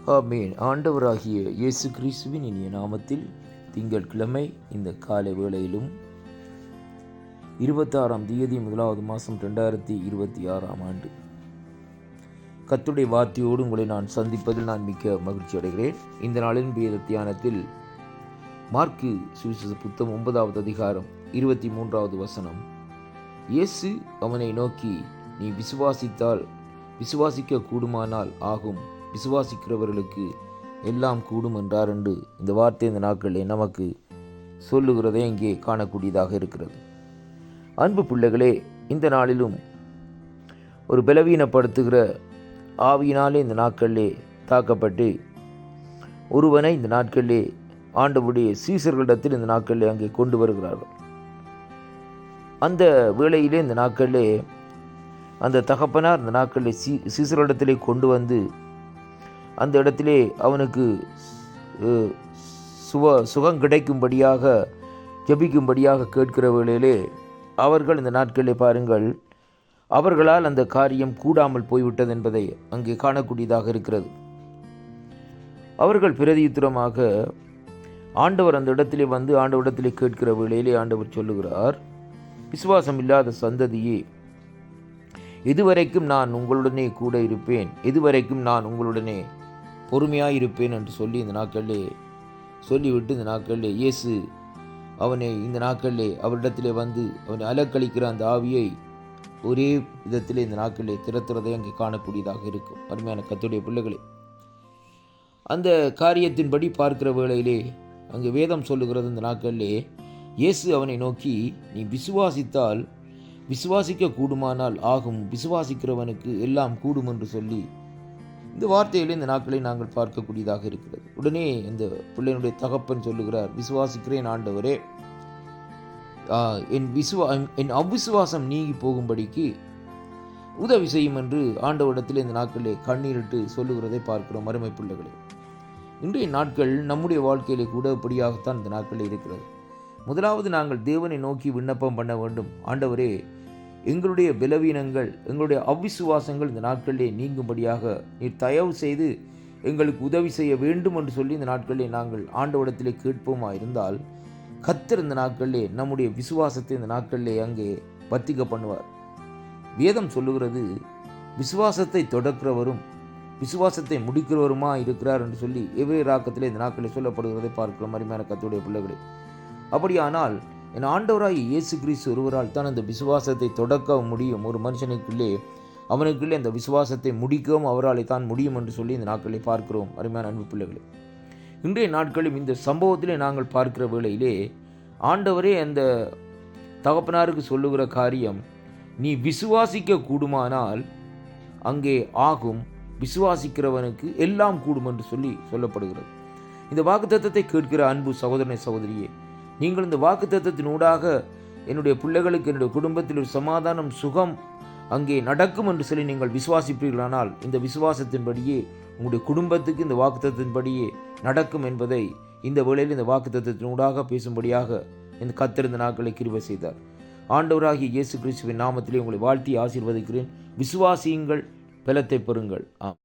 ஆமென். ஆண்டவராகிய இயேசு கிறிஸ்துவின் இனிய நாமத்தில் திங்கட்கிழமை இந்த காலை வேளையிலும் 26ஆம் தேதி 1வது மாதம் 2026ஆம் ஆண்டு கர்த்தருடைய வார்த்தையோடு உங்களை நான் சந்திப்பதில் நான் மிக்க மகிழ்ச்சி அடைகிறேன். இந்த நாளின் வேத தியானத்தில் மார்க்கு சுவிசேஷ புத்தகம் 9வது அதிகாரம் 23வது வசனம், இயேசு அவனை நோக்கி, நீ விசுவாசிக்க கூடுமானால் ஆகும், விசுவாசிக்கிறவர்களுக்கு எல்லாம் கூடும் என்றார் என்று இந்த வார்த்தை இந்த நாட்களில் நமக்கு சொல்லுகிறதை இங்கே காணக்கூடியதாக இருக்கிறது. அன்பு பிள்ளைகளே, இந்த நாளிலும் ஒரு பலவீனப்படுத்துகிற ஆவியினாலே இந்த நாட்களிலே தாக்கப்பட்டு ஒருவனை இந்த நாட்களிலே ஆண்டவருடைய சீசர்களிடத்தில் இந்த நாட்களிலே அங்கே கொண்டு வருகிறார்கள். அந்த வேளையிலே இந்த நாட்களிலே அந்த தகப்பனார் இந்த நாட்களிலே சீசர்களிடத்திலே கொண்டு வந்து அந்த இடத்திலே அவனுக்கு சுகம் கிடைக்கும்படியாக ஜெபிக்கும்படியாக கேட்கிற வேளையிலே அவர்கள் இந்த நாட்களிலே பாருங்கள், அவர்களால் அந்த காரியம் கூடாமல் போய்விட்டது என்பதை அங்கே காணக்கூடியதாக இருக்கிறது. அவர்கள் பிரதியுத்தரமாக ஆண்டவர் அந்த இடத்திலே வந்து ஆண்டவரிடத்திலே கேட்கிற வேளையிலே ஆண்டவர் சொல்லுகிறார், விசுவாசம் இல்லாத சந்ததியே, எதுவரைக்கும் நான் உங்களுடனே கூட இருப்பேன், எதுவரைக்கும் நான் உங்களுடனே பொறுமையாக இருப்பேன் என்று சொல்லி இந்த நாட்களிலே சொல்லிவிட்டு இந்த நாட்களிலே இயேசு அவனை இந்த நாட்களிலே அவரிடத்திலே வந்து அவனை அலக்களிக்கிற அந்த ஆவியை ஒரே விதத்திலே இந்த நாட்களிலே திறத்துறதை அங்கே காணக்கூடியதாக இருக்கும். அருமையான கர்த்தருடைய பிள்ளைகளே, அந்த காரியத்தின்படி பார்க்கிற வேளையிலே அங்கே வேதம் சொல்லுகிறது, இந்த நாட்களிலே இயேசு அவனை நோக்கி, நீ விசுவாசிக்க கூடுமானால் ஆகும், விசுவாசிக்கிறவனுக்கு எல்லாம் கூடும் என்று சொல்லி இந்த வார்த்தையிலே இந்த நாட்களை நாங்கள் பார்க்கக்கூடியதாக இருக்கிறது. உடனே இந்த பிள்ளையினுடைய தகப்பன் சொல்லுகிறார், விசுவாசிக்கிறேன் ஆண்டவரே, என் அவ்விசுவாசம் நீங்கி போகும்படிக்கு உதவி செய்யும் என்று ஆண்டவரிடத்தில் இந்த நாட்களிலே கண்ணீரிட்டு சொல்லுகிறதை பார்க்கிறோம். அருமை பிள்ளைகளே, இன்றைய நாட்கள் நம்முடைய வாழ்க்கையிலே கூட இப்படியாகத்தான் இந்த நாட்களில் இருக்கிறது. முதலாவது நாங்கள் தேவனை நோக்கி விண்ணப்பம் பண்ண வேண்டும். ஆண்டவரே, எங்களுடைய பலவீனங்கள், எங்களுடைய அவ்விசுவாசங்கள் இந்த நாட்களிலே நீங்கும்படியாக நீர் தயவு செய்து எங்களுக்கு உதவி செய்ய வேண்டும் என்று சொல்லி இந்த நாட்களிலே நாங்கள் ஆண்டவரிடத்திலே கேட்போமா இருந்தால், கர்த்தர் இந்த நாட்களிலே நம்முடைய விசுவாசத்தை இந்த நாட்களிலே அங்கே வர்த்திக்க பண்ணுவார். வேதம் சொல்லுகிறது, விசுவாசத்தை தொடக்கிறவரும் விசுவாசத்தை முடிக்கிறவருமா இருக்கிறார் என்று சொல்லி எபிரேயராக்கத்திலே இந்த நாட்களில் சொல்லப்படுகிறதை பார்க்கிறோம். அருமையான கர்த்தருடைய பிள்ளைகளே, அப்படியானால் என் ஆண்டவராகிய இயேசு கிறிஸ்து ஒருவரால் தான் அந்த விசுவாசத்தை தொடக்க முடியும். ஒரு மனுஷனுக்குள்ளே அவனுக்குள்ளே அந்த விசுவாசத்தை முடிக்கவும் அவரால் தான் முடியும் என்று சொல்லி இந்த நாட்களை பார்க்கிறோம். அருமையான அன்பு பிள்ளைகளே, இன்றைய நாட்களும் இந்த சம்பவத்திலே நாங்கள் பார்க்கிற வேளையிலே ஆண்டவரே அந்த தகப்பனாருக்கு சொல்லுகிற காரியம், நீ விசுவாசிக்க கூடுமானால் அங்கே ஆகும், விசுவாசிக்கிறவனுக்கு எல்லாம் கூடும் என்று சொல்லி சொல்லப்படுகிறது. இந்த வாக்குத்தத்தத்தை கேட்கிற அன்பு சகோதரனை சகோதரியே, நீங்கள் இந்த வாக்குத்தத்தத்தினூடாக என்னுடைய பிள்ளைகளுக்கு என்னுடைய குடும்பத்தில் ஒரு சமாதானம் சுகம் அங்கே நடக்கும் என்று சொல்லி நீங்கள் விசுவாசிப்பீர்களானால், இந்த விசுவாசத்தின்படியே உங்களுடைய குடும்பத்துக்கு இந்த வாக்குத்தத்தின்படியே நடக்கும் என்பதை இந்த வேளையில் இந்த வாக்குத்தத்தினூடாக பேசும்படியாக இந்த கர்த்தர் இந்த நாட்களை கிருபை செய்தார். ஆண்டவராகிய இயேசு கிறிஸ்துவின் நாமத்திலே உங்களை வாழ்த்தி ஆசீர்வதிக்கிறேன். விசுவாசியுங்கள், பலத்தை பெறுங்கள். ஆம்.